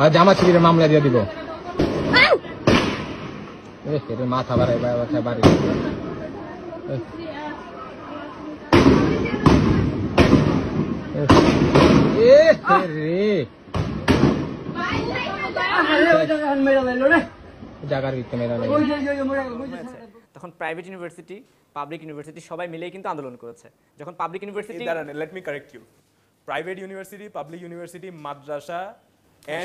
আর জামা ছিঁড়ে মামলা দিয়ে দিব। মাথা বাড়াই বাড়ি তখন প্রাইভেট ইউনিভার্সিটি, পাবলিক ইউনিভার্সিটি সবাই মিলেই কিন্তু আন্দোলন করেছে। যখন public university, let me correct you, private university, public university, মাদ্রাসা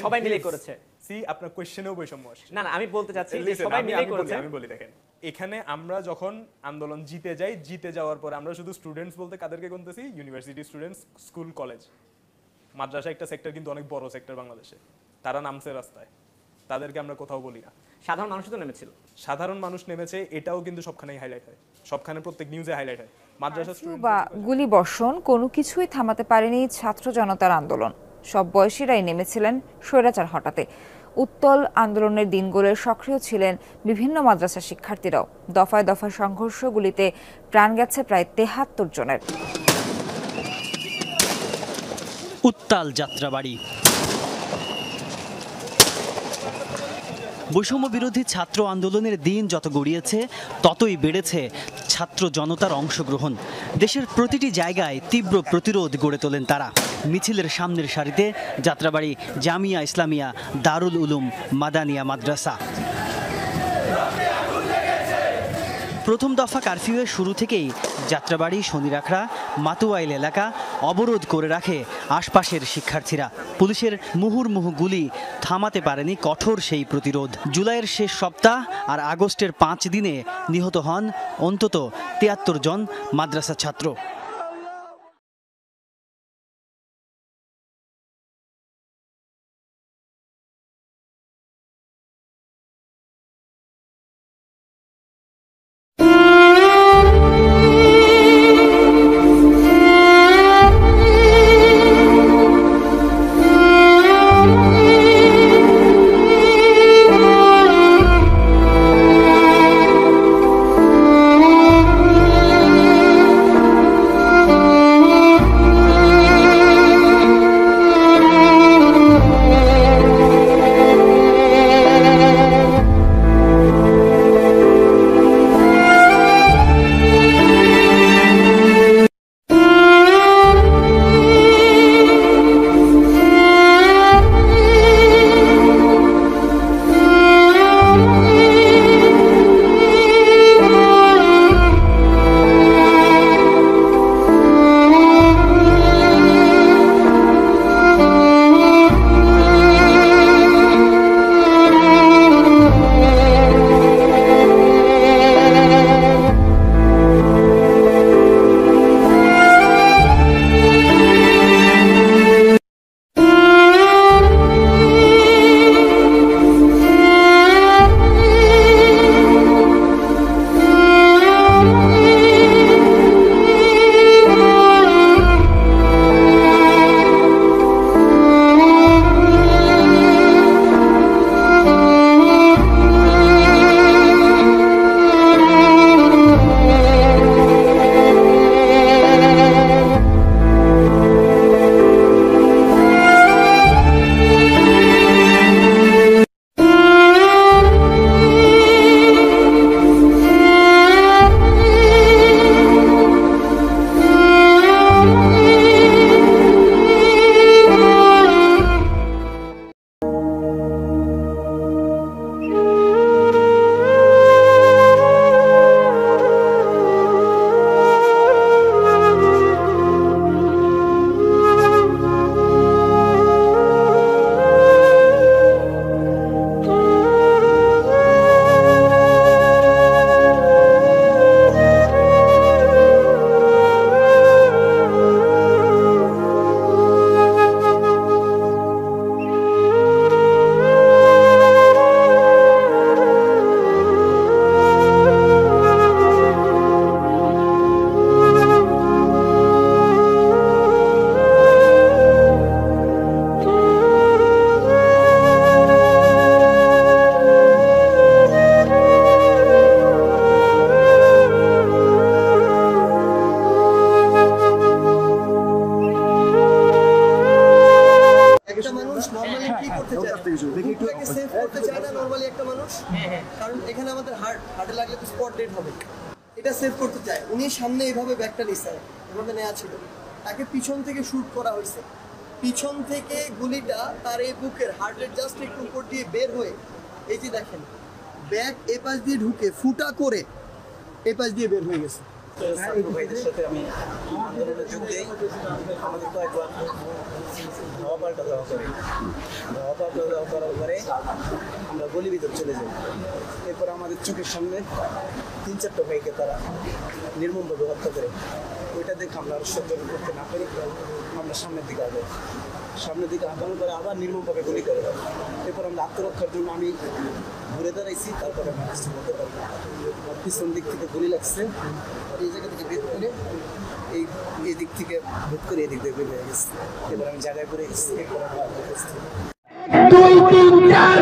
সবাই মিলে করেছে। সি আপনার কোশ্চেনেও বৈষম্য আসছে। না না, আমি বলতে চাচ্ছি সবাই মিলে করেছে। আমি বলি দেখেন, এখানে আমরা যখন আন্দোলন জিতে যাই, জিতে যাওয়ার পর আমরা শুধু স্টুডেন্টস বলতে কাদেরকে গুনতেছি? University students, school college. মাদ্রাসা একটা সেক্টর কিন্তু অনেক বড় সেক্টর বাংলাদেশে, তারা নামছে রাস্তায়, তাদেরকে আমরা কোথাও বলি না। সাধারণ মানুষ তো নেমেছিল, সাধারণ মানুষ নেমেছে, এটাও কিন্তু সবখানেই হাইলাইট হয়, সবখানে প্রত্যেক নিউজে হাইলাইট হয়। মাদ্রাসা বা গুলি বর্ষণ কোনো কিছুই থামাতে পারেনি ছাত্র জনতার আন্দোলন। সব বয়সীরাই নেমেছিলেন স্বৈরাচার হটাতে। উত্তল আন্দোলনের দিনগুলোর সক্রিয় ছিলেন বিভিন্ন মাদ্রাসা শিক্ষার্থীরাও। দফায় দফায় সংঘর্ষগুলিতে প্রাণ গেছে প্রায় ৭৩ জনের। উত্তাল যাত্রাবাড়ি। বৈষম্য বিরোধী ছাত্র আন্দোলনের দিন যত গড়িয়েছে ততই বেড়েছে ছাত্র জনতার অংশগ্রহণ। দেশের প্রতিটি জায়গায় তীব্র প্রতিরোধ গড়ে তোলেন তারা। মিছিলের সামনের সারিতে যাত্রাবাড়ি জামিয়া ইসলামিয়া দারুল উলুম মাদানিয়া মাদ্রাসা। প্রথম দফা কারফিউয়ের শুরু থেকেই যাত্রাবাড়ি, শনিরাখড়া, মাতুয়াইল এলাকা অবরোধ করে রাখে আশপাশের শিক্ষার্থীরা। পুলিশের মুহুর্মুহু গুলি থামাতে পারেনি কঠোর সেই প্রতিরোধ। জুলাইয়ের শেষ সপ্তাহ আর আগস্টের 5 দিনে নিহত হন অন্তত 73 জন মাদ্রাসা ছাত্র। করতে চায় বুকটাকে সেভ করতে চায় না নরমালি একটা মানুষ, কারণ এখানে আমাদের হার্টে লাগলে তো স্পট ডেড হবে, এটা সেভ করতে চায়। উনি সামনে এইভাবে ব্যাগটা নিছে, এভাবে নেওয়া ছিল, তাকে পিছন থেকে শুট করা হয়েছে, পিছন থেকে গুলিটা তার এই বুকের হার্টের জাস্ট একটু উপর দিয়ে বের হয়ে, এই যে দেখেন ব্যাগ এ পাশ দিয়ে ঢুকে ফুটা করে এ পাশ দিয়ে বের হয়ে গেছে। ভাইদের সাথে আমি আন্দোলনে যোগ দিই। আমাদের তো একবার ধাওয়া পাল্টা দেওয়া করার পরে আমরা গলির ভিতর চলে যাই। এরপর আমাদের চোখের সামনে 3-4টা ভাইকে তারা নির্মমভাবে হত্যা করে। ওইটা দেখে আমরা আর সহ্য করতে না পারি, আমরা সামনের দিকে আগানোর পরে আবার নির্মমভাবে গুলি করে। এরপর আমরা আত্মরক্ষার জন্য আমি ঘুরে দাঁড়াইছি, তারপরে আমি কিছু বলতে পারি না। পিছন দিক থেকে গুলি লাগছে, এই জায়গা থেকে বের করে এই দিক থেকে ভেদ করে এই দিক দিয়ে বের হয়ে গেছে। এবার আমি জায়গায় পড়ে গেছি। এরপর আমরা 1 2 3 4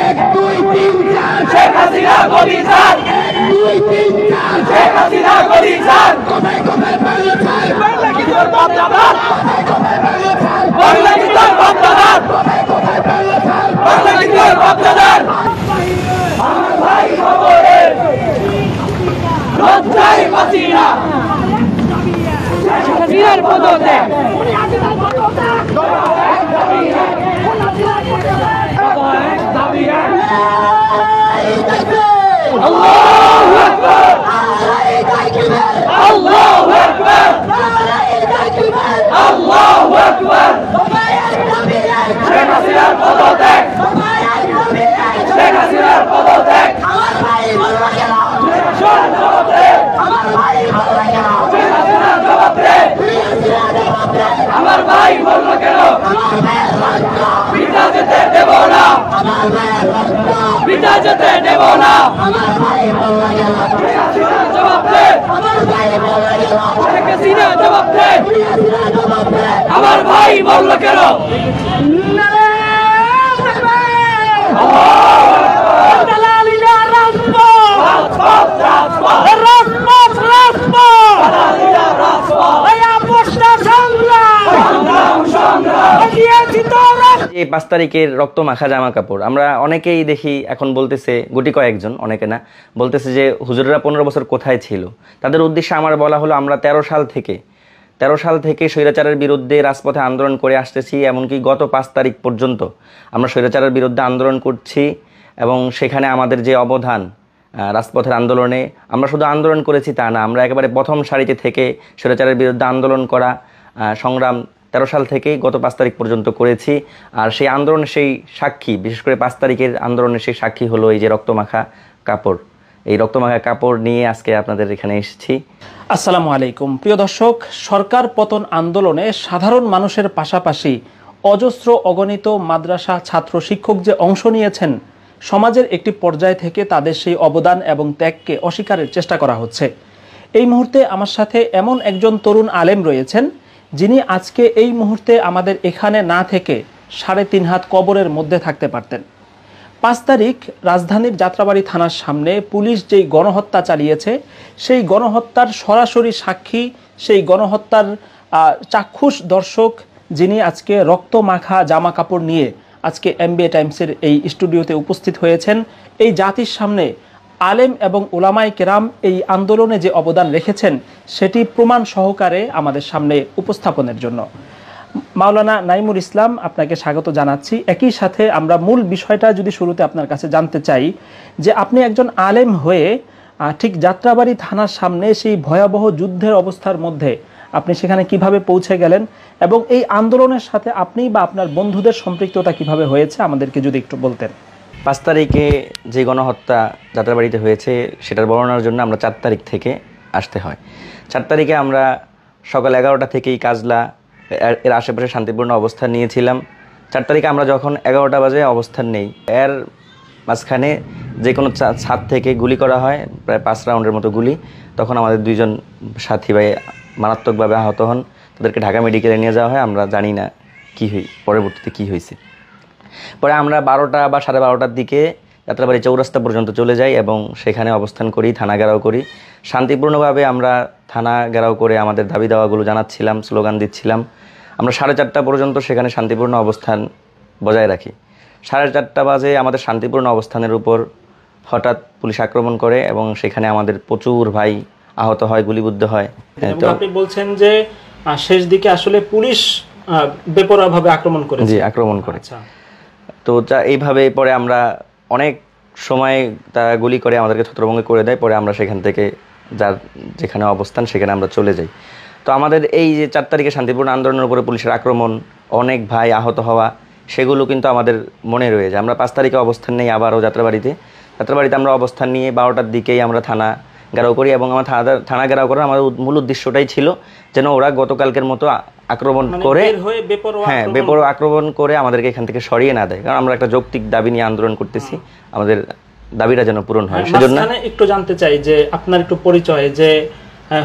1 2 3 4 শেখ হাসিনা গলি ছাড় 1 2 3 4 শেখ হাসিনা গলি ছাড় কোথায় কোথায় পালিয়ে ছাড় বাংলা কি তোর বাপ দাদা কোথায় কোথায় পালিয়ে ছাড় বাংলা কি তোর বাপ দাদা কোথায় কোথায় পালিয়ে ছাড় বাংলা কি তোর বাপ দাদা আমার ভাই খবরে লজ্জায় বাঁচি না শেখ হাসিনার পদতে Allahu Akbar Allahu Akbar Allahu Akbar Sheikh Hasinaর পদত্যাগ Sheikh Hasinaর পদত্যাগ আমার ভাই বলবা কেন আমার ভাই বলবা কেন Sheikh Hasinaর জবাব দে আমার ভাই বলবা কেন বিটা যেতে দেব না বিটা যেতে দেব না আমার ভাই বলবা কেন Sheikh Hasinaর জবাব দে আমার ভাই বলবা কেন Sheikh Hasina জবাব দে আমার ভাই বলবা কেন এই 5 তারিখের রক্ত মাখা জামা কাপড় আমরা অনেকেই দেখি এখন বলতেছে, গুটি কয়েকজন, অনেকে না, বলতেছে যে হুজুররা 15 বছর কোথায় ছিল। তাদের উদ্দেশ্যে আমার বলা হলো আমরা 13 সাল থেকে স্বৈরাচারের বিরুদ্ধে রাজপথে আন্দোলন করে আসতেছি। এমনকি গত 5 তারিখ পর্যন্ত আমরা স্বৈরাচারের বিরুদ্ধে আন্দোলন করছি এবং সেখানে আমাদের যে অবদান রাজপথের আন্দোলনে, আমরা শুধু আন্দোলন করেছি তা না, আমরা একেবারে প্রথম সারিতে থেকে স্বৈরাচারের বিরুদ্ধে আন্দোলন করা সংগ্রাম 13 সাল থেকেই গত 5 তারিখ পর্যন্ত করেছি। আর সেই আন্দোলনের সেই সাক্ষী, বিশেষ করে 5 তারিখের আন্দোলনের সেই সাক্ষী হলো এই যে রক্তমাখা কাপড়। এই রক্তমাখা কাপড় নিয়ে আজকে আপনাদের এখানে এসেছি। আসসালামু আলাইকুম প্রিয় দর্শক, সরকার পতন আন্দোলনে সাধারণ মানুষের পাশাপাশি অজস্র অগণিত মাদ্রাসা ছাত্র শিক্ষক যে অংশ নিয়েছেন, সমাজের একটি পর্যায় থেকে তাদের সেই অবদান এবং ত্যাগকে অস্বীকারের চেষ্টা করা হচ্ছে। এই মুহূর্তে আমার সাথে এমন একজন তরুণ আলেম রয়েছেন যিনি আজকে এই মুহূর্তে আমাদের এখানে না থেকে 3.5 হাত কবরের মধ্যে থাকতে পারতেন। 5 তারিখ রাজধানীর যাত্রাবাড়ি থানার সামনে পুলিশ যেই গণহত্যা চালিয়েছে, সেই গণহত্যার সরাসরি সাক্ষী, সেই গণহত্যার চাক্ষুষ দর্শক যিনি আজকে রক্ত মাখা জামা কাপড় নিয়ে আজকে MBA টাইমসের এই স্টুডিওতে উপস্থিত হয়েছেন, এই জাতির সামনে আলেম এবং উলামায়ে কেরাম এই আন্দোলনে যে অবদান রেখেছেন সেটি প্রমাণ সহকারে আমাদের সামনে উপস্থাপনের জন্য মাওলানা নাইমুল ইসলাম আপনাকে স্বাগত জানাচ্ছি। একই সাথে আমরা মূল বিষয়টা যদি শুরুতে আপনার কাছে জানতে চাই যে আপনি একজন আলেম হয়ে ঠিক যাত্রাবাড়ি থানার সামনে সেই ভয়াবহ যুদ্ধের অবস্থার মধ্যে আপনি সেখানে কিভাবে পৌঁছে গেলেন এবং এই আন্দোলনের সাথে আপনি বা আপনার বন্ধুদের সম্পৃক্ততা কিভাবে হয়েছে আমাদেরকে যদি একটু বলতেন। 5 তারিখে যে গণহত্যা যাত্রাবাড়িতে হয়েছে সেটার বর্ণনার জন্য আমরা 4 তারিখ থেকে আসতে হয়। 4 তারিখে আমরা সকাল 11টা থেকেই কাজলা এর আশেপাশে শান্তিপূর্ণ অবস্থান নিয়েছিলাম। 4 তারিখে আমরা যখন 11টা বাজে অবস্থান নেই, এর মাঝখানে যে কোনো ছাদ থেকে গুলি করা হয়, প্রায় 5 রাউন্ডের মতো গুলি। তখন আমাদের 2 জন সাথী ভাই মারাত্মকভাবে আহত হন, তাদেরকে ঢাকা মেডিকেলে নিয়ে যাওয়া হয়। আমরা জানি না পরবর্তীতে কী হয়েছে। পরে আমরা 12টা বা 12:30টার দিকে যাত্রাবাড়ি চৌরাস্তা পর্যন্ত চলে যাই এবং সেখানে অবস্থান করি, থানা ঘেরাও করি। শান্তিপূর্ণভাবে আমরা থানা ঘেরাও করে আমাদের দাবি দাওয়াগুলো জানাচ্ছিলাম, স্লোগান দিচ্ছিলাম। আমরা 4:30টা পর্যন্ত সেখানে শান্তিপূর্ণ অবস্থান বজায় রাখি। 4:30 বাজে আমাদের শান্তিপূর্ণ অবস্থানের উপর হঠাৎ পুলিশ আক্রমণ করে এবং সেখানে আমাদের প্রচুর ভাই আহত হয়, গুলিবিদ্ধ হয়। তো আপনি বলছেন যে শেষ দিকে আসলে পুলিশ বেপরোয়াভাবে আক্রমণ করেছে। জি, আক্রমণ করে। তো এইভাবে পরে আমরা অনেক সময় তারা গুলি করে আমাদেরকে ছত্রভঙ্গ করে দেয়। পরে আমরা সেখান থেকে যেখানে অবস্থান সেখানে আমরা চলে যাই। তো আমাদের এই যে 4 তারিখে শান্তিপূর্ণ আন্দোলনের উপরে পুলিশের আক্রমণ, অনেক ভাই আহত হওয়া, সেগুলো কিন্তু আমাদের মনে রয়ে যায়। আমরা 5 তারিখে অবস্থান নেই আবারও যাত্রাবাড়িতে আমরা অবস্থান নিয়ে 12টার দিকেই আমরা থানা ঘেরাও করি এবং আমার থানা ঘেরাও করার আমাদের মূল উদ্দেশ্যটাই ছিল যেন ওরা গতকালকের মতো আক্রমণ করে, হ্যাঁ, বেপরোয়া আক্রমণ করে আমাদেরকে এখান থেকে সরিয়ে না দেয়। কারণ আমরা একটা যৌক্তিক দাবি নিয়ে আন্দোলন করতেছি, আমাদের দাবিটা যেন পূরণ হয়। সেজন্য একটু জানতে চাই যে আপনার একটু পরিচয়, যে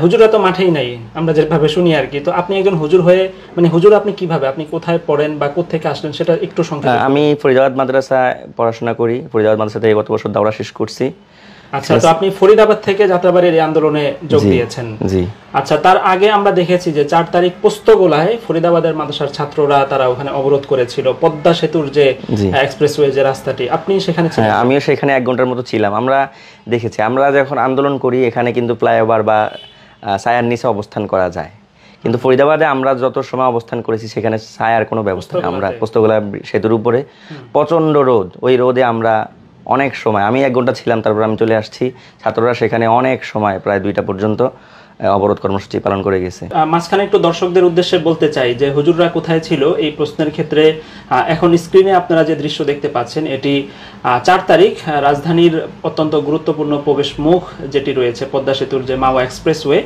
হুজুরা তো মাঠেই নাই, আমরা যেভাবে শুনি আর কি। তো আপনি একজন হুজুর হয়ে, মানে হুজুর আপনি কিভাবে, আপনি কোথায় পড়েন বা কোত্থেকে আসলেন সেটা একটু সংক্ষেপে। আমি ফরিদাবাদ মাদ্রাসায় পড়াশোনা করি, ফরিদাবাদ মাদ্রাসা থেকে গত বছর দাওরা শেষ করছি। আচ্ছা, তো আপনি ফরিদাবাদ থেকে যাত্রাবাড়ির এই আন্দোলনে যোগ দিয়েছেন। জি। আচ্ছা, তার আগে আমরা দেখেছি যে 4 তারিখ পোস্তগোলায় ফরিদাবাদের মাদ্রাসার ছাত্ররা তারা ওখানে অবরোধ করেছিল পদ্মা সেতুর যে এক্সপ্রেসওয়ে যে রাস্তাটি, আপনি সেখানে ছিলেন? হ্যাঁ, আমিও সেখানে 1 ঘন্টার মতো ছিলাম। আমরা দেখেছি, আমরা যখন আন্দোলন করি এখানে কিন্তু ফ্লাইওভার বা ছায়ার নিচে অবস্থান করা যায়, কিন্তু ফরিদাবাদে আমরা যত সময় অবস্থান করেছি সেখানে ছায়ার কোনো ব্যবস্থা নেই। আমরা পোস্তগোলা সেতুর উপরে প্রচন্ড রোদ, ওই রোদে আমরা অনেক সময়, আমি 1 ঘন্টা ছিলাম, তারপর আমি চলে আসছি। ছাত্ররা সেখানে অনেক সময় প্রায় 2টা পর্যন্ত অবরোধ কর্মসূচি পালন করে গেছে। মাঝখানে একটু দর্শকদের উদ্দেশ্যে বলতে চাই যে হুজুররা কোথায় ছিল এই প্রশ্নের ক্ষেত্রে এখন স্ক্রিনে আপনারা যে দৃশ্য দেখতে পাচ্ছেন, এটি 4 তারিখ রাজধানীর অত্যন্ত গুরুত্বপূর্ণ প্রবেশ মুখ যেটি রয়েছে পদ্মা সেতুর যে মাওয়া এক্সপ্রেসওয়ে,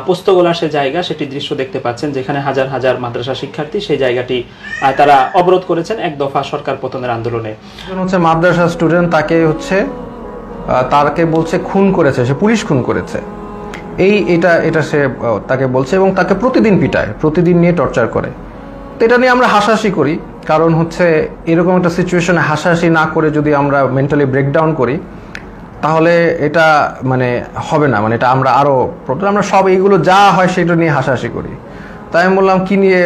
পোস্তগোলা সে জায়গা, সেটি দৃশ্য দেখতে পাচ্ছেন যেখানে হাজার হাজার মাদ্রাসা শিক্ষার্থী সেই জায়গাটি তারা অবরোধ করেছেন 1 দফা সরকার পতনের আন্দোলনে। হচ্ছে মাদ্রাসা স্টুডেন্ট, তাকে বলছে খুন করেছে, সে পুলিশ খুন করেছে, এটা সে তাকে বলছে এবং তাকে প্রতিদিন পিটায়, প্রতিদিন নিয়ে টর্চার করে। তো এটা নিয়ে আমরা হাসাহাসি করি, কারণ হচ্ছে এরকম একটা সিচুয়েশনে হাসাহাসি না করে যদি আমরা মেন্টালি ব্রেকডাউন করি তাহলে এটা মানে হবে না, মানে এটা আমরা আমরা সব এইগুলো যা হয় সেটা নিয়ে হাসাহাসি করি। তাই আমি বললাম কি নিয়ে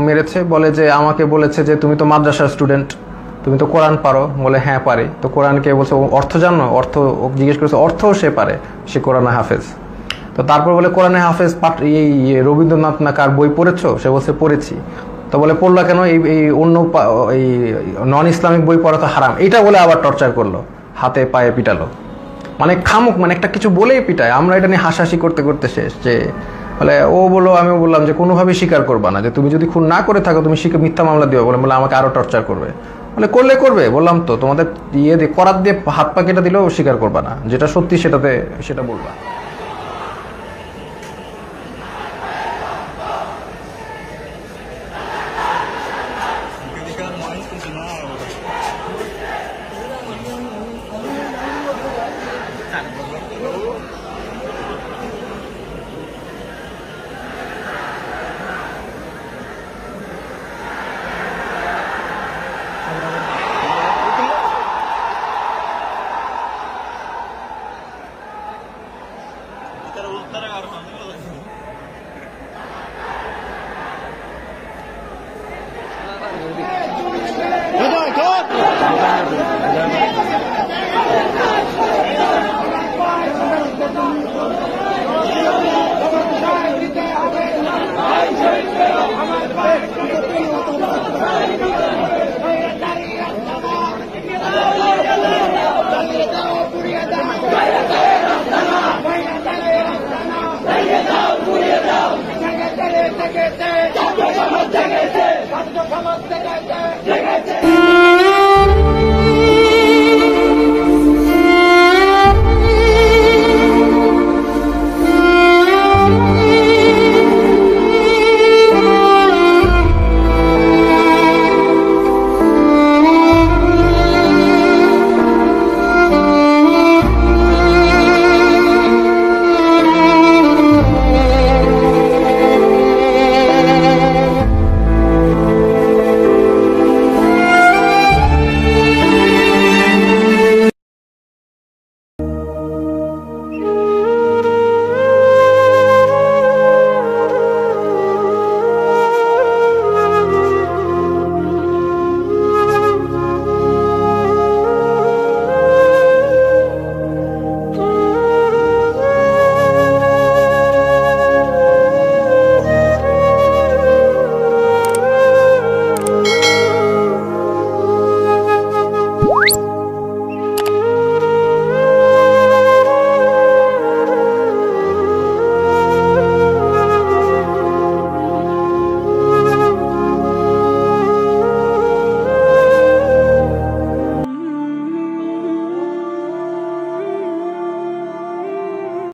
মেরেছে, বলে যে আমাকে বলেছে যে তুমি তো মাদ্রাসার স্টুডেন্ট, তুমি তো কোরআন পারো। বলে হ্যাঁ পারি। তো কোরআনকে বলছে অর্থ জানো, অর্থ জিজ্ঞেস করেছে, অর্থও সে পারে, সে কোরআনে হাফেজ। তো তারপর বলে কোরআনে হাফেজ এই রবীন্দ্রনাথ না কার বই পড়েছো? সে বলছে পড়েছি। তো বলে পড়লা কেন? এই অন্য এই নন ইসলামিক বই পড়া তো হারাম, এটা বলে আবার টর্চার করলো, হাতে পায়ে পিটালো, মানে খামুক, মানে একটা কিছু বলেই পিটায়। আমরা এটা নিয়ে হাসাহাসি করতে করতে শেষ। যে বলে ও বললো, আমিও বললাম যে কোনোভাবেই স্বীকার করবা না, যে তুমি যদি খুন না করে থাকো তুমি মিথ্যা মামলা দিও। বলে আমাকে আরো টর্চার করবে। বলে করবে, বললাম তো তোমাদের করাত দিয়ে হাত পা কেটে দিলেও স্বীকার করবা না, যেটা সত্যি সেটা বলবা।